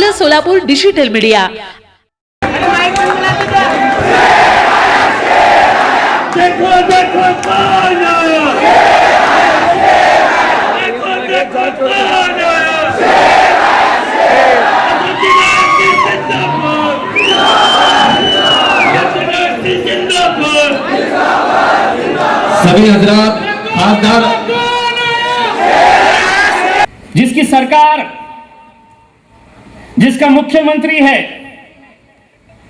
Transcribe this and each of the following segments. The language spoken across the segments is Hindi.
आपलं सोलापूर डिजिटल मीडिया। सभी हजरात, खासदार जिसकी सरकार, जिसका मुख्यमंत्री है,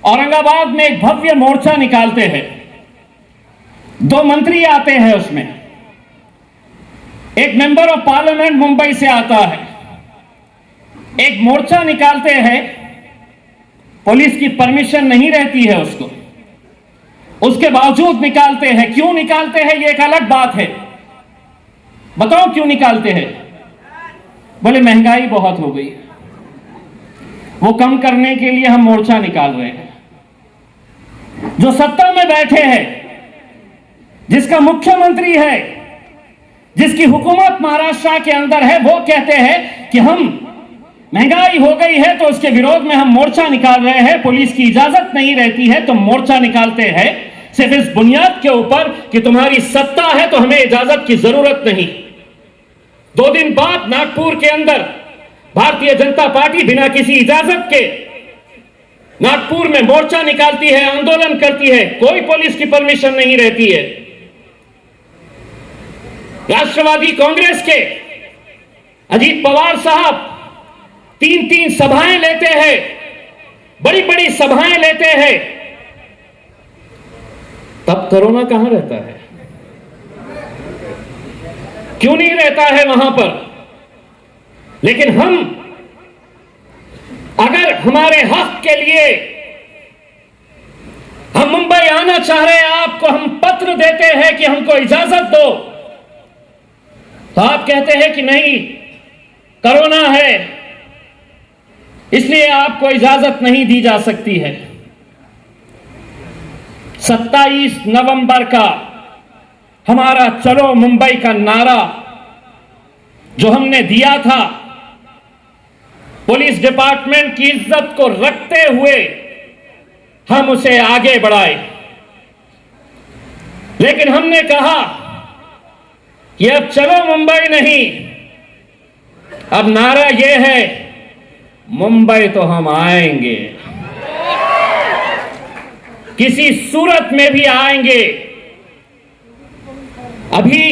औरंगाबाद में एक भव्य मोर्चा निकालते हैं। 2 मंत्री आते हैं, उसमें एक मेंबर ऑफ पार्लियामेंट मुंबई से आता है। एक मोर्चा निकालते हैं, पुलिस की परमिशन नहीं रहती है उसको, उसके बावजूद निकालते हैं। क्यों निकालते हैं ये एक अलग बात है। बताओ क्यों निकालते हैं? बोले महंगाई बहुत हो गई, वो कम करने के लिए हम मोर्चा निकाल रहे हैं। जो सत्ता में बैठे हैं, जिसका मुख्यमंत्री है, जिसकी हुकूमत महाराष्ट्र के अंदर है, वो कहते हैं कि हम महंगाई हो गई है तो उसके विरोध में हम मोर्चा निकाल रहे हैं। पुलिस की इजाजत नहीं रहती है तो मोर्चा निकालते हैं, सिर्फ इस बुनियाद के ऊपर कि तुम्हारी सत्ता है तो हमें इजाजत की जरूरत नहीं। 2 दिन बाद नागपुर के अंदर भारतीय जनता पार्टी बिना किसी इजाजत के नागपुर में मोर्चा निकालती है, आंदोलन करती है, कोई पुलिस की परमिशन नहीं रहती है। राष्ट्रवादी कांग्रेस के अजीत पवार साहब 3 सभाएं लेते हैं, बड़ी बड़ी सभाएं लेते हैं, तब कोरोना कहां रहता है? क्यों नहीं रहता है वहां पर? लेकिन हम अगर हमारे हक के लिए हम मुंबई आना चाह रहे हैं, आपको हम पत्र देते हैं कि हमको इजाजत दो, तो आप कहते हैं कि नहीं, कोरोना है इसलिए आपको इजाजत नहीं दी जा सकती है। 27 नवंबर का हमारा चलो मुंबई का नारा जो हमने दिया था, पुलिस डिपार्टमेंट की इज्जत को रखते हुए हम उसे आगे बढ़ाए। लेकिन हमने कहा कि अब चलो मुंबई नहीं, अब नारा यह है, मुंबई तो हम आएंगे, किसी सूरत में भी आएंगे। अभी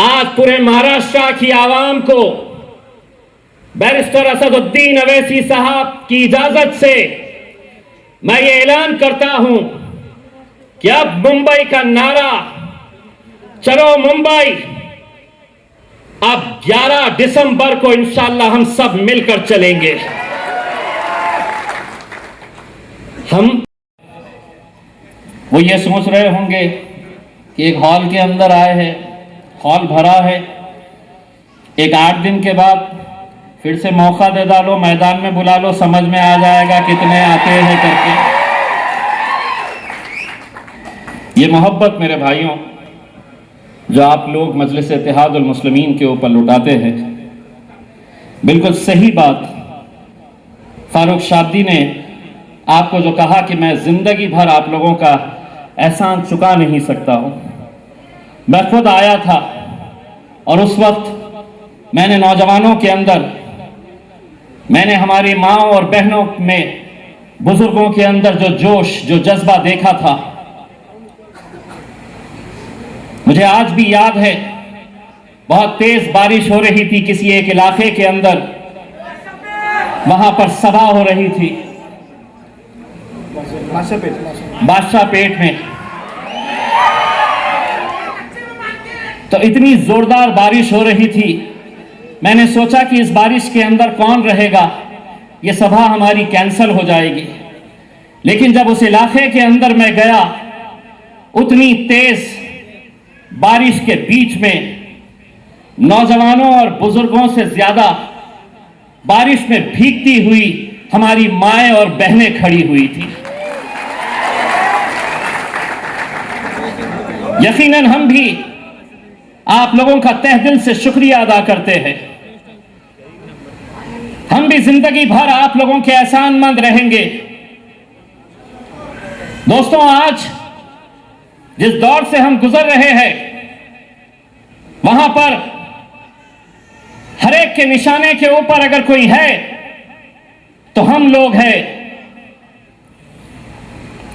आज पूरे महाराष्ट्र की आवाम को बैरिस्टर असदुद्दीन अवैसी साहब की इजाजत से मैं ये ऐलान करता हूं कि अब मुंबई का नारा चलो मुंबई, अब 11 दिसंबर को इंशाअल्लाह हम सब मिलकर चलेंगे। वो ये सोच रहे होंगे कि एक हॉल के अंदर आए हैं, हॉल भरा है, एक 8 दिन के बाद फिर से मौका दे डालो, मैदान में बुला लो, समझ में आ जाएगा कितने आते हैं करके। ये मोहब्बत मेरे भाइयों जो आप लोग मजलिस इत्तेहादुल मुस्लिमीन के ऊपर लुटाते हैं, बिल्कुल सही बात। फारूक शाब्दी ने आपको जो कहा कि मैं जिंदगी भर आप लोगों का एहसान चुका नहीं सकता हूं, मैं खुद आया था और उस वक्त मैंने नौजवानों के अंदर, मैंने हमारी माँ और बहनों में, बुजुर्गों के अंदर जो जोश, जो जज्बा देखा था, मुझे आज भी याद है। बहुत तेज बारिश हो रही थी किसी एक इलाके के अंदर, वहां पर सभा हो रही थी बादशाह पेट में। तो इतनी जोरदार बारिश हो रही थी, मैंने सोचा कि इस बारिश के अंदर कौन रहेगा, ये सभा हमारी कैंसिल हो जाएगी। लेकिन जब उस इलाके के अंदर मैं गया, उतनी तेज बारिश के बीच में नौजवानों और बुजुर्गों से ज्यादा बारिश में भीगती हुई हमारी माएं और बहनें खड़ी हुई थी। यकीनन हम भी आप लोगों का तहे दिल से शुक्रिया अदा करते हैं। हम भी जिंदगी भर आप लोगों के एहसानमंद रहेंगे। दोस्तों, आज जिस दौर से हम गुजर रहे हैं, वहां पर हर एक के निशाने के ऊपर अगर कोई है तो हम लोग हैं।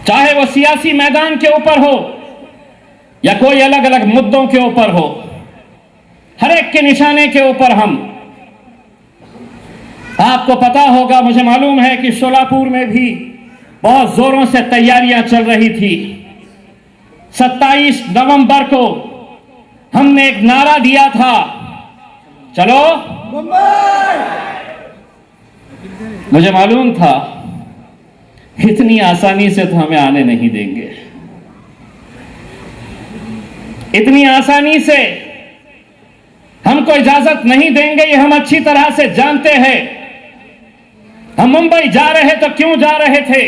चाहे वो सियासी मैदान के ऊपर हो या कोई अलग अलग मुद्दों के ऊपर हो, हर एक के निशाने के ऊपर हम। आपको पता होगा, मुझे मालूम है कि शोलापुर में भी बहुत जोरों से तैयारियां चल रही थी। 27 नवंबर को हमने एक नारा दिया था, चलो मुंबई। मुझे मालूम था इतनी आसानी से तो हमें आने नहीं देंगे, इतनी आसानी से हमको इजाजत नहीं देंगे, ये हम अच्छी तरह से जानते हैं। हम मुंबई जा रहे तो क्यों जा रहे थे?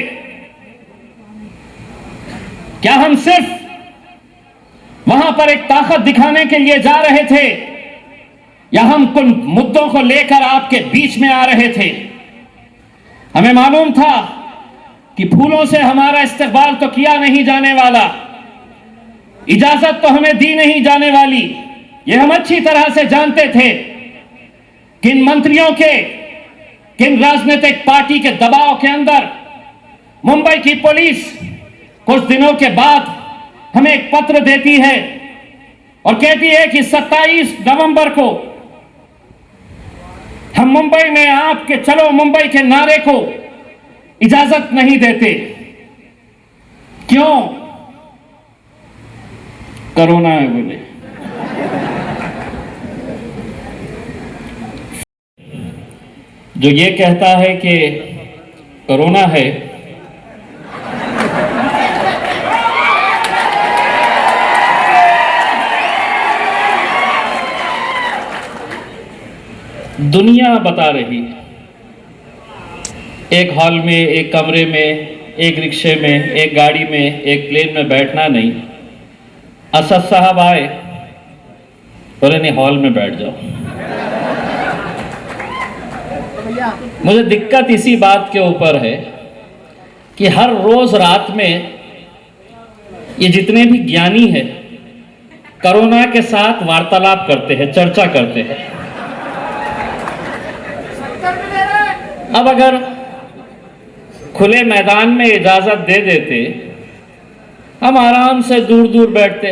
क्या हम सिर्फ वहां पर एक ताकत दिखाने के लिए जा रहे थे, या हम कुछ मुद्दों को लेकर आपके बीच में आ रहे थे? हमें मालूम था कि फूलों से हमारा इस्तकबाल तो किया नहीं जाने वाला, इजाजत तो हमें दी नहीं जाने वाली। ये हम अच्छी तरह से जानते थे। किन मंत्रियों के, किन राजनीतिक पार्टी के दबाव के अंदर मुंबई की पुलिस कुछ दिनों के बाद हमें एक पत्र देती है और कहती है कि 27 नवंबर को हम मुंबई में आपके चलो मुंबई के नारे को इजाजत नहीं देते। क्यों? कोरोना है बोले। जो ये कहता है कि कोरोना है, दुनिया बता रही है। एक हॉल में, एक कमरे में, एक रिक्शे में, एक गाड़ी में, एक प्लेन में बैठना नहीं। असद साहब आए, बोले नहीं हॉल में बैठ जाओ। मुझे दिक्कत इसी बात के ऊपर है कि हर रोज रात में ये जितने भी ज्ञानी हैं कोरोना के साथ वार्तालाप करते हैं, चर्चा करते हैं। अब अगर खुले मैदान में इजाजत दे देते, हम आराम से दूर दूर बैठते।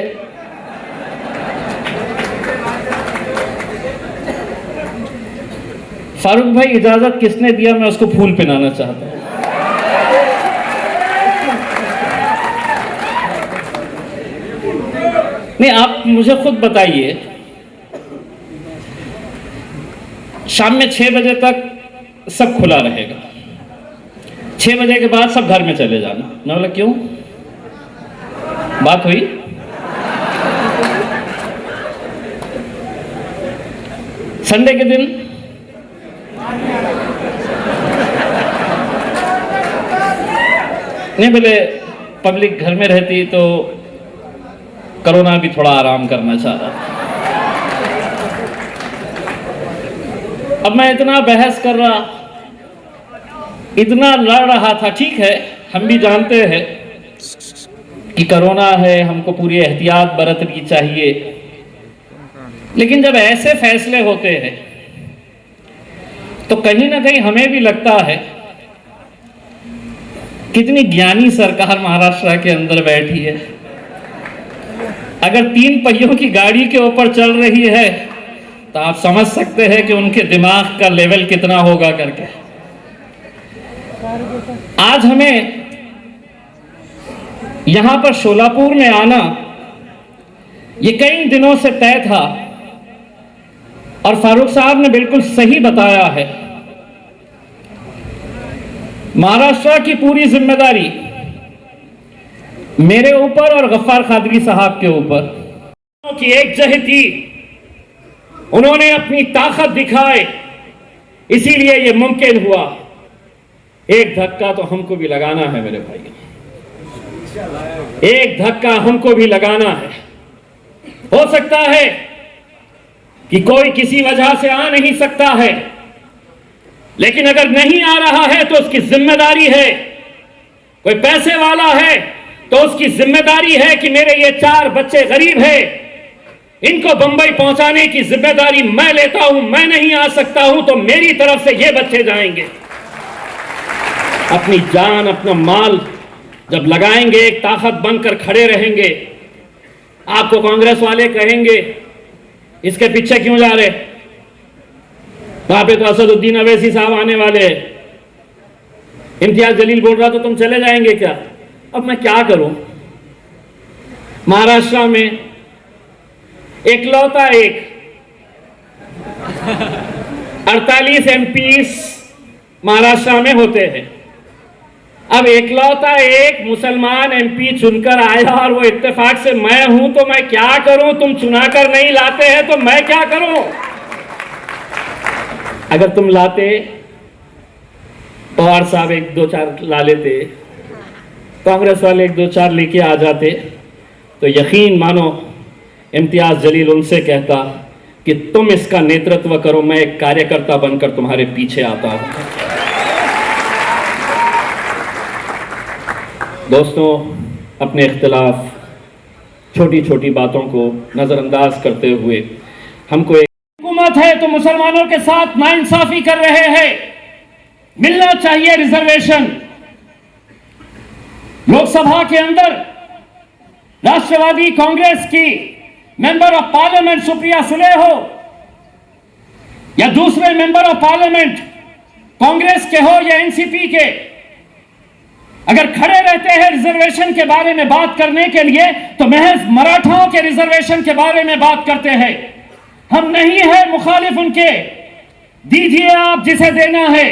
फारूक भाई, इजाजत किसने दिया? मैं उसको फूल पहनाना चाहता हूं। नहीं, आप मुझे खुद बताइए, शाम में 6 बजे तक सब खुला रहेगा, 6 बजे के बाद सब घर में चले जाना। मैं बोला क्यों? बात हुई? संडे के दिन नहीं, बोले पब्लिक घर में रहती तो कोरोना भी थोड़ा आराम करना चाह रहा था। अब मैं इतना बहस कर रहा, इतना लड़ रहा था। ठीक है, हम भी जानते हैं कि कोरोना है, हमको पूरी एहतियात बरतनी चाहिए, लेकिन जब ऐसे फैसले होते हैं तो कहीं ना कहीं हमें भी लगता है कितनी ज्ञानी सरकार महाराष्ट्र के अंदर बैठी है। अगर 3 पहियों की गाड़ी के ऊपर चल रही है तो आप समझ सकते हैं कि उनके दिमाग का लेवल कितना होगा करके। आज हमें यहां पर शोलापुर में आना ये कई दिनों से तय था, और फारूक साहब ने बिल्कुल सही बताया है। महाराष्ट्र की पूरी जिम्मेदारी मेरे ऊपर और गफ्फार कादरी साहब के ऊपर की एकजहती, उन्होंने अपनी ताकत दिखाए, इसीलिए यह मुमकिन हुआ। एक धक्का तो हमको भी लगाना है मेरे भाई, एक धक्का हमको भी लगाना है। हो सकता है कि कोई किसी वजह से आ नहीं सकता है, लेकिन अगर नहीं आ रहा है तो उसकी जिम्मेदारी है, कोई पैसे वाला है तो उसकी जिम्मेदारी है कि मेरे ये 4 बच्चे गरीब हैं, इनको बंबई पहुंचाने की जिम्मेदारी मैं लेता हूं, मैं नहीं आ सकता हूं तो मेरी तरफ से ये बच्चे जाएंगे। अपनी जान अपना माल जब लगाएंगे, एक ताकत बनकर खड़े रहेंगे। आपको कांग्रेस वाले कहेंगे इसके पीछे क्यों जा रहे, वहां पे तो असदुद्दीन अवैसी साहब आने वाले हैं। इम्तियाज जलील बोल रहा तो तुम चले जाएंगे क्या? अब मैं क्या करूं? महाराष्ट्र में एकलौता एक 48 एमपीस महाराष्ट्र में होते हैं। अब एकलौता एक मुसलमान एमपी चुनकर आया और वो इत्तेफाक से मैं हूं, तो मैं क्या करूं? तुम चुनाकर नहीं लाते हैं तो मैं क्या करूं? अगर तुम लाते, पवार साहब 1-2-4 ला लेते, कांग्रेस वाले 1-2-4 लेके आ जाते, तो यकीन मानो इम्तियाज जलील उनसे कहता कि तुम इसका नेतृत्व करो, मैं एक कार्यकर्ता बनकर तुम्हारे पीछे आता हूं। दोस्तों, अपने इख्तिलाफ, छोटी छोटी बातों को नजरअंदाज करते हुए हमको एक हुकूमत है तो मुसलमानों के साथ नाइंसाफी कर रहे हैं, मिलना चाहिए रिजर्वेशन। लोकसभा के अंदर राष्ट्रवादी कांग्रेस की member of parliament Supriya Sule हो या दूसरे मेंबर ऑफ पार्लियामेंट कांग्रेस के हो या एनसीपी के, अगर खड़े रहते हैं रिजर्वेशन के बारे में बात करने के लिए तो महज मराठाओं के रिजर्वेशन के बारे में बात करते हैं। हम नहीं है मुखालिफ उनके, दीजिए आप जिसे देना है,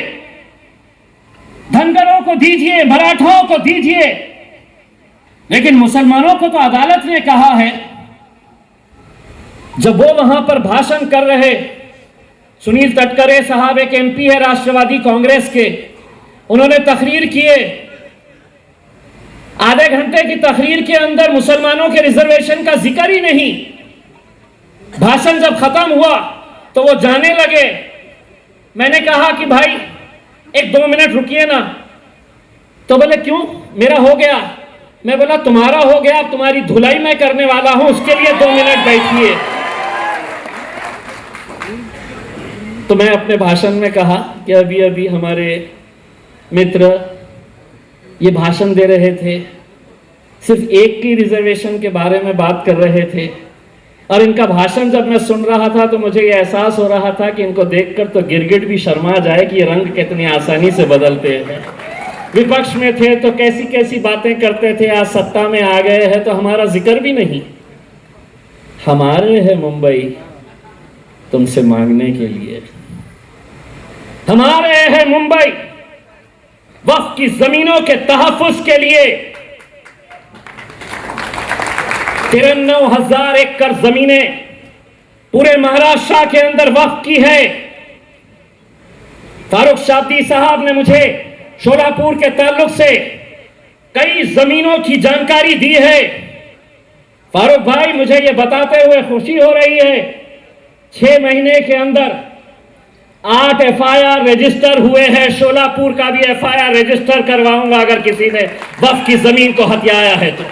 धनगरों को दीजिए, मराठाओं को दीजिए, लेकिन मुसलमानों को तो अदालत ने कहा है, जब वो वहां पर भाषण कर रहे, सुनील तटकरे साहब एक एमपी है राष्ट्रवादी कांग्रेस के, उन्होंने तकरीर किए, आधे घंटे की तकरीर के अंदर मुसलमानों के रिजर्वेशन का जिक्र ही नहीं। भाषण जब खत्म हुआ तो वो जाने लगे। मैंने कहा कि भाई 1-2 मिनट रुकिए ना, तो बोले क्यों, मेरा हो गया। मैं बोला तुम्हारा हो गया, अब तुम्हारी धुलाई मैं करने वाला हूं, उसके लिए 2 मिनट बैठिए। तो मैं अपने भाषण में कहा कि अभी अभी हमारे मित्र ये भाषण दे रहे थे, सिर्फ एक की रिजर्वेशन के बारे में बात कर रहे थे, और इनका भाषण जब मैं सुन रहा था तो मुझे ये एहसास हो रहा था कि इनको देखकर तो गिरगिट भी शर्मा जाए कि ये रंग कितनी आसानी से बदलते हैं। विपक्ष में थे तो कैसी कैसी बातें करते थे, आज सत्ता में आ गए हैं तो हमारा जिक्र भी नहीं। हमारे है मुंबई तुमसे मांगने के लिए, हमारे है मुंबई वक्फ की जमीनों के तहफ्फुज के लिए। 93,000 एकड़ जमीनें पूरे महाराष्ट्र के अंदर वक्फ की है। फारूक शाब्दी साहब ने मुझे शोलापुर के ताल्लुक से कई जमीनों की जानकारी दी है। फारूक भाई, मुझे यह बताते हुए खुशी हो रही है, 6 महीने के अंदर 8 FIR रजिस्टर हुए हैं। शोलापुर का भी FIR रजिस्टर करवाऊंगा अगर किसी ने वक्फ की जमीन को हथियाया है तो।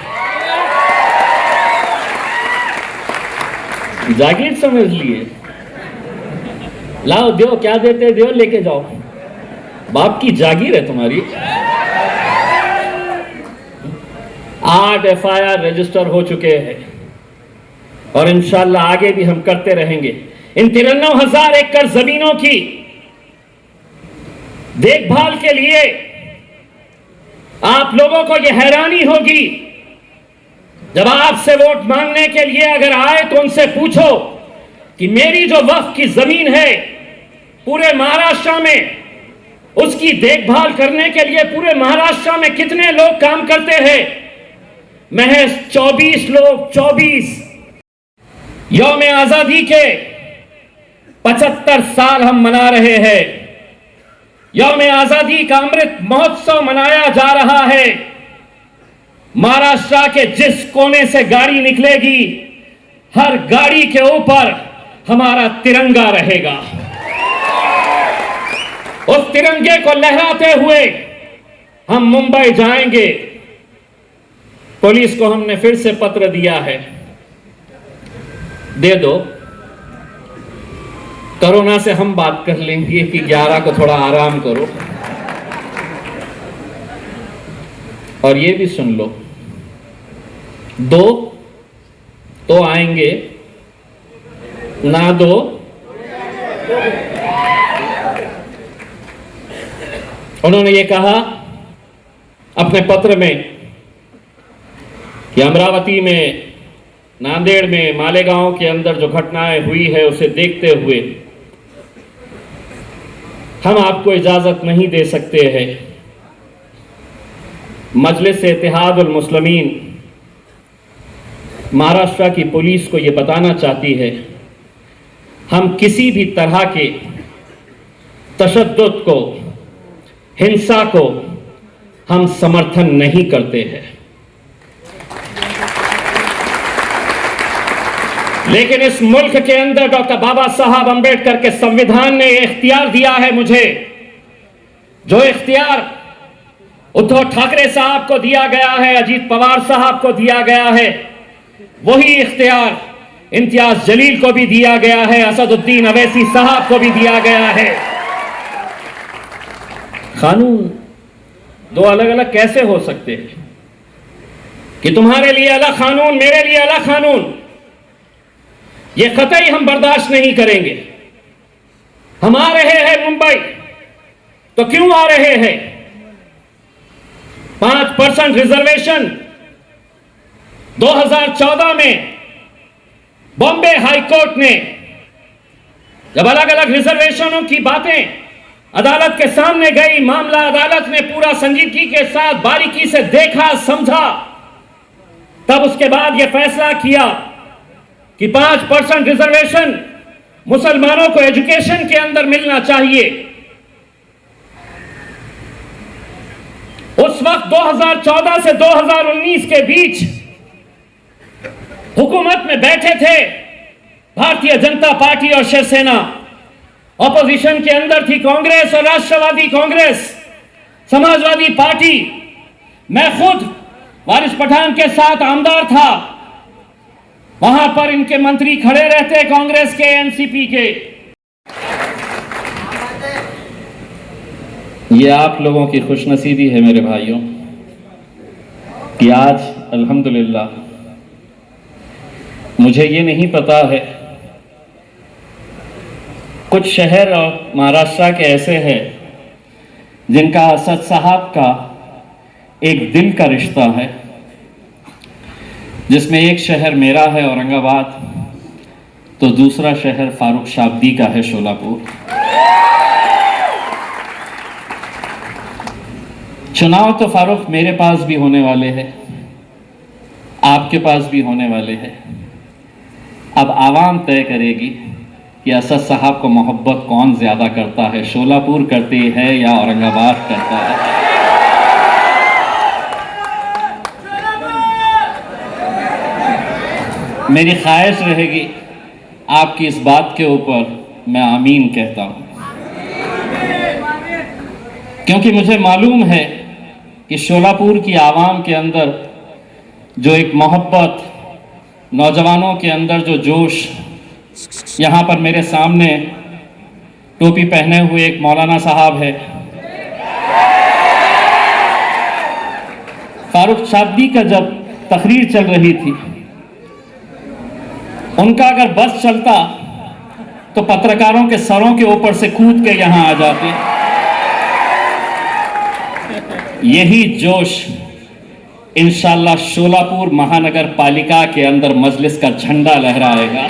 जागीर समझ लिए, लाओ दो, क्या देते दो, लेके जाओ, बाप की जागीर है तुम्हारी। 8 FIR रजिस्टर हो चुके हैं और इंशाल्लाह आगे भी हम करते रहेंगे। इन 93,000 एकड़ जमीनों की देखभाल के लिए आप लोगों को यह हैरानी होगी, जब आपसे वोट मांगने के लिए अगर आए तो उनसे पूछो कि मेरी जो वक्फ की जमीन है पूरे महाराष्ट्र में, उसकी देखभाल करने के लिए पूरे महाराष्ट्र में कितने लोग काम करते हैं? महज 24 लोग। 24। यौम आजादी के 75 साल हम मना रहे हैं। यौम आजादी का अमृत महोत्सव मनाया जा रहा है। महाराष्ट्र के जिस कोने से गाड़ी निकलेगी, हर गाड़ी के ऊपर हमारा तिरंगा रहेगा। उस तिरंगे को लहराते हुए हम मुंबई जाएंगे। पुलिस को हमने फिर से पत्र दिया है, दे दो, कोरोना से हम बात कर लेंगे कि 11 को थोड़ा आराम करो। और ये भी सुन लो, 2 तो आएंगे, ना 2 उन्होंने ये कहा अपने पत्र में कि अमरावती में, नांदेड़ में, मालेगांव के अंदर जो घटनाएं हुई है उसे देखते हुए हम आपको इजाजत नहीं दे सकते हैं। मजलिस इत्तेहादुल मुस्लिमीन महाराष्ट्र की पुलिस को यह बताना चाहती है, हम किसी भी तरह के तशद्दुद को, हिंसा को हम समर्थन नहीं करते हैं। लेकिन इस मुल्क के अंदर डॉक्टर बाबा साहब अंबेडकर के संविधान ने इख्तियार दिया है मुझे, जो इख्तियार उद्धव ठाकरे साहब को दिया गया है, अजीत पवार साहब को दिया गया है, वही इख्तियार इम्तियाज जलील को भी दिया गया है, असदुद्दीन अवैसी साहब को भी दिया गया है। कानून 2 अलग अलग कैसे हो सकते हैं कि तुम्हारे लिए अलग कानून, मेरे लिए अलग कानून? ये कतई हम बर्दाश्त नहीं करेंगे। हम आ रहे हैं मुंबई, तो क्यों आ रहे हैं? 5% रिजर्वेशन 2014 में बॉम्बे हाईकोर्ट ने जब अलग अलग रिजर्वेशनों की बातें अदालत के सामने गई, मामला अदालत ने पूरा संजीदगी के साथ बारीकी से देखा, समझा, तब उसके बाद यह फैसला किया कि 5% रिजर्वेशन मुसलमानों को एजुकेशन के अंदर मिलना चाहिए। उस वक्त 2014 से 2019 के बीच हुकूमत में बैठे थे भारतीय जनता पार्टी और शिवसेना, ऑपोजिशन के अंदर थी कांग्रेस और राष्ट्रवादी कांग्रेस, समाजवादी पार्टी। मैं खुद वारिस पठान के साथ आमदार था, वहां पर इनके मंत्री खड़े रहते कांग्रेस के, एनसीपी के। ये आप लोगों की खुशनसीबी है मेरे भाइयों कि आज अल्हम्दुलिल्लाह, मुझे ये नहीं पता है, कुछ शहर और महाराष्ट्र के ऐसे हैं जिनका असद साहब का एक दिल का रिश्ता है, जिसमें एक शहर मेरा है औरंगाबाद, तो दूसरा शहर फारूक शाब्दी का है शोलापुर। चुनाव तो फारूक मेरे पास भी होने वाले हैं, आपके पास भी होने वाले हैं। अब आवाम तय करेगी कि असद साहब को मोहब्बत कौन ज्यादा करता है, शोलापुर करती है या औरंगाबाद करता है। मेरी ख्वाहिश रहेगी आपकी इस बात के ऊपर मैं आमीन कहता हूं, क्योंकि मुझे मालूम है कि शोलापुर की आवाम के अंदर जो एक मोहब्बत, नौजवानों के अंदर जो जोश, यहाँ पर मेरे सामने टोपी पहने हुए एक मौलाना साहब है, फारूक शाब्दी का जब तकरीर चल रही थी, उनका अगर बस चलता तो पत्रकारों के सरों के ऊपर से कूद के यहाँ आ जाते। यही जोश इंशाअल्लाह शोलापुर महानगर पालिका के अंदर मजलिस का झंडा लहराएगा।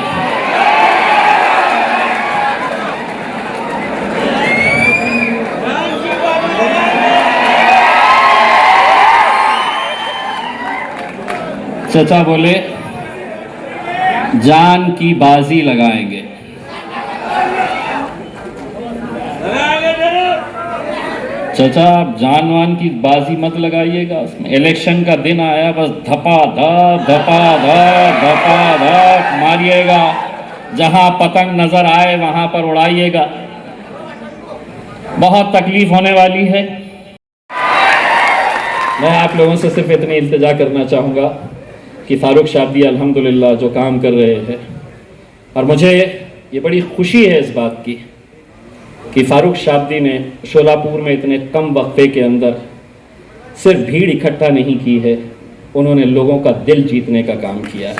चचा बोले जान की बाजी लगाएंगे। चाचा आप जान वान की बाजी मत लगाइएगा, उसमें इलेक्शन का दिन आया, बस धपा धप मारिएगा, जहां पतंग नजर आए वहां पर उड़ाइएगा। बहुत तकलीफ होने वाली है। मैं आप लोगों से सिर्फ इतनी इल्तिजा करना चाहूँगा कि फ़ारूक शाब्दी अल्हम्दुलिल्लाह जो काम कर रहे हैं, और मुझे ये बड़ी खुशी है इस बात की कि फ़ारूक शाब्दी ने शोलापुर में इतने कम वक्फे के अंदर सिर्फ भीड़ इकट्ठा नहीं की है, उन्होंने लोगों का दिल जीतने का काम किया है।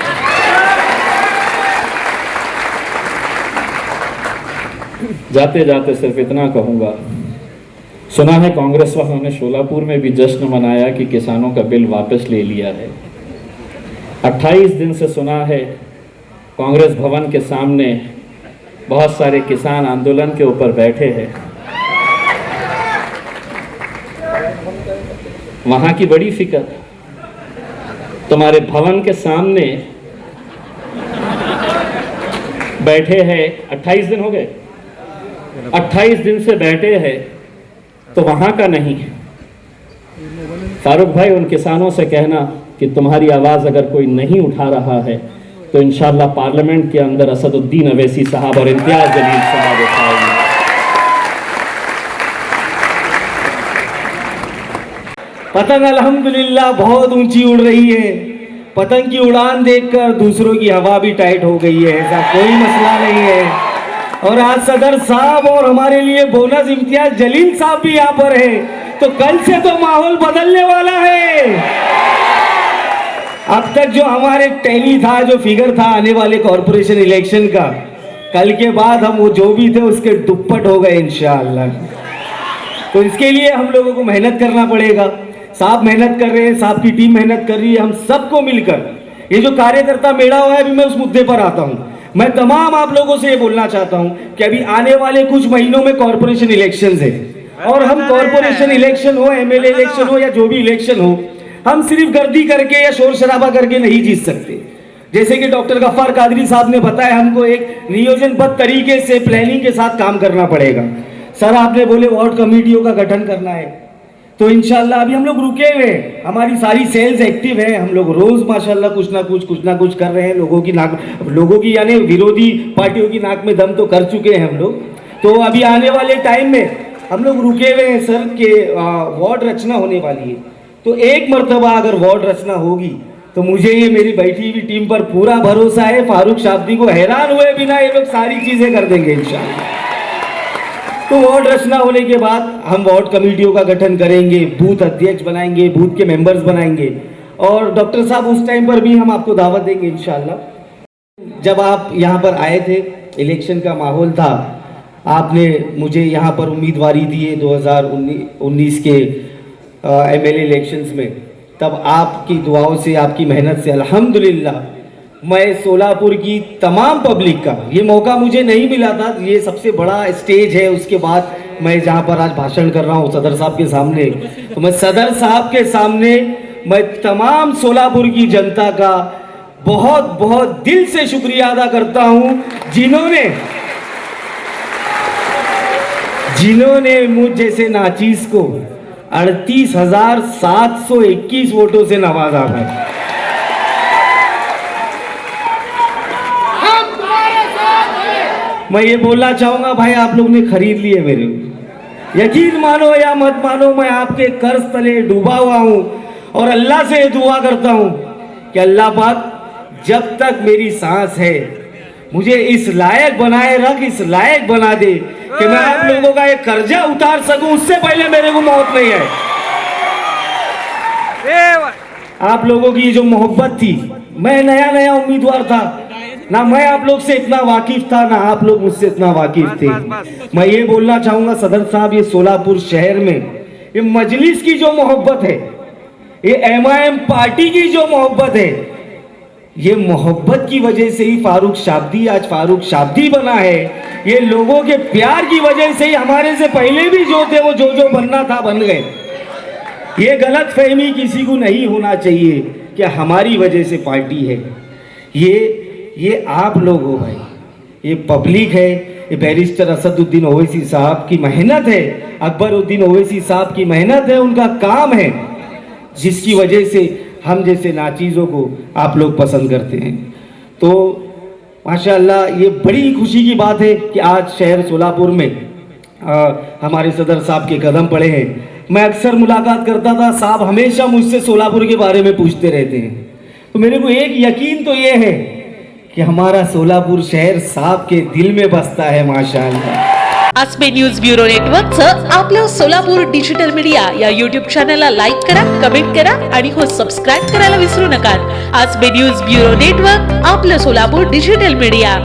जाते जाते सिर्फ इतना कहूँगा, सुना है कांग्रेस वालों ने शोलापुर में भी जश्न मनाया कि किसानों का बिल वापस ले लिया है। 28 दिन से सुना है कांग्रेस भवन के सामने बहुत सारे किसान आंदोलन के ऊपर बैठे हैं। वहां की बड़ी फिक्र, तुम्हारे भवन के सामने बैठे हैं। 28 दिन हो गए, 28 दिन से बैठे हैं, तो वहां का नहीं। फारूक भाई, उन किसानों से कहना कि तुम्हारी आवाज अगर कोई नहीं उठा रहा है तो इंशाअल्लाह पार्लियामेंट के अंदर असदुद्दीन अवैसी साहब और इम्तियाज जलील साहब उठाएंगे। पतंग अल्हम्दुलिल्लाह बहुत ऊंची उड़ रही है। पतंग की उड़ान देखकर दूसरों की हवा भी टाइट हो गई है, ऐसा कोई मसला नहीं है। और आज सदर साहब और हमारे लिए बोनस इम्तियाज जलील साहब भी यहाँ पर है, तो कल से तो माहौल बदलने वाला है। अब तक जो हमारे टैली था, जो फिगर था आने वाले कॉरपोरेशन इलेक्शन का, कल के बाद हम वो जो भी थे उसके दुप्पट हो गए इंशाअल्लाह। तो इसके लिए हम लोगों को मेहनत करना पड़ेगा। साहब मेहनत कर रहे हैं, साहब की टीम मेहनत कर रही है, हम सबको मिलकर ये जो कार्यकर्ता मेला हुआ है, अभी मैं उस मुद्दे पर आता हूँ। मैं तमाम आप लोगों से ये बोलना चाहता हूँ कि अभी आने वाले कुछ महीनों में कॉरपोरेशन इलेक्शंस है, और हम कॉरपोरेशन इलेक्शन हो, एमएलए इलेक्शन हो या जो भी इलेक्शन हो, हम सिर्फ गर्दी करके या शोर शराबा करके नहीं जीत सकते। जैसे कि डॉक्टर गफ्फार कादरी साहब ने बताया, हमको एक नियोजनबद्ध तरीके से प्लानिंग के साथ काम करना पड़ेगा। सर आपने बोले वार्ड कमेटियों का गठन करना है, तो इंशाल्लाह अभी हम लोग रुके हुए, हमारी सारी सेल्स एक्टिव है, हम लोग रोज माशाल्लाह कुछ ना कुछ कर रहे हैं। लोगों की यानी विरोधी पार्टियों की नाक में दम तो कर चुके हैं हम लोग। तो अभी आने वाले टाइम में हम लोग रुके हुए हैं सर के वार्ड रचना होने वाली है। तो एक मर्तबा अगर वार्ड रचना होगी तो मुझे ये मेरी बैठी हुई टीम पर पूरा भरोसा है, फारूक शाब्दी को हैरान हुए बिना ये लोग सारी चीजें कर देंगे इंशाल्लाह। तो वार्ड रचना होने के बाद हम वार्ड कमेटियों का गठन करेंगे, बूथ अध्यक्ष बनाएंगे, बूथ के मेंबर्स बनाएंगे, और डॉक्टर साहब उस टाइम पर भी हम आपको दावत देंगे इंशाल्लाह। जब आप यहाँ पर आए थे, इलेक्शन का माहौल था, आपने मुझे यहाँ पर उम्मीदवारी दी है 2019 के एमएलए इलेक्शंस में। तब आपकी दुआओं से, आपकी मेहनत से अल्हम्दुलिल्लाह मैं सोलापुर की तमाम पब्लिक का, ये मौका मुझे नहीं मिला था, ये सबसे बड़ा स्टेज है। उसके बाद मैं जहाँ पर आज भाषण कर रहा हूँ सदर साहब के सामने, तो मैं सदर साहब के सामने मैं तमाम सोलापुर की जनता का बहुत बहुत दिल से शुक्रिया अदा करता हूँ, जिन्होंने मुझ जैसे नाचीज को 38,721 वोटों से नवाजा है। मैं ये बोलना चाहूंगा भाई, आप लोग ने खरीद लिए मेरे, यकीन मानो या मत मानो, मैं आपके कर्ज तले डूबा हुआ हूं, और अल्लाह से दुआ करता हूं कि अल्लाह पाक जब तक मेरी सांस है मुझे इस लायक बनाए रख, इस लायक बना दे कि मैं आप लोगों का एक कर्जा उतार सकूं, उससे पहले मेरे को मौत नहीं है। आप लोगों की जो मोहब्बत थी, मैं नया उम्मीदवार था ना, मैं आप लोग से इतना वाकिफ था ना आप लोग मुझसे इतना वाकिफ थे। मैं ये बोलना चाहूंगा सदर साहब, ये सोलापुर शहर में ये मजलिस की जो मोहब्बत है, ये एमआईएम पार्टी की जो मोहब्बत है, ये मोहब्बत की वजह से ही फारूक शाब्दी आज फारूक शाब्दी बना है। ये लोगों के प्यार की वजह से ही हमारे से पहले भी जो थे वो जो बनना था बन गए। ये गलत फहमी किसी को नहीं होना चाहिए कि हमारी वजह से पार्टी है। ये आप लोग हो भाई, ये पब्लिक है, ये बैरिस्टर असदुद्दीन ओवैसी साहब की मेहनत है, अकबरुद्दीन ओवैसी साहब की मेहनत है, उनका काम है, जिसकी वजह से हम जैसे नाचीज़ों को आप लोग पसंद करते हैं। तो माशाअल्लाह ये बड़ी खुशी की बात है कि आज शहर सोलापुर में हमारे सदर साहब के कदम पड़े हैं। मैं अक्सर मुलाकात करता था, साहब हमेशा मुझसे सोलापुर के बारे में पूछते रहते हैं। तो मेरे को एक यकीन तो ये है कि हमारा सोलापुर शहर साहब के दिल में बसता है माशाअल्लाह। आसपे न्यूज ब्युरो नेटवर्कचं आपलं सोलापूर डिजिटल मीडिया या युट्यूब चॅनलला लाईक करा, कमेंट करा आणि हो सबस्क्राईब करायला विसरू नका। आसपे न्यूज ब्युरो नेटवर्क, आपलं सोलापूर डिजिटल मीडिया।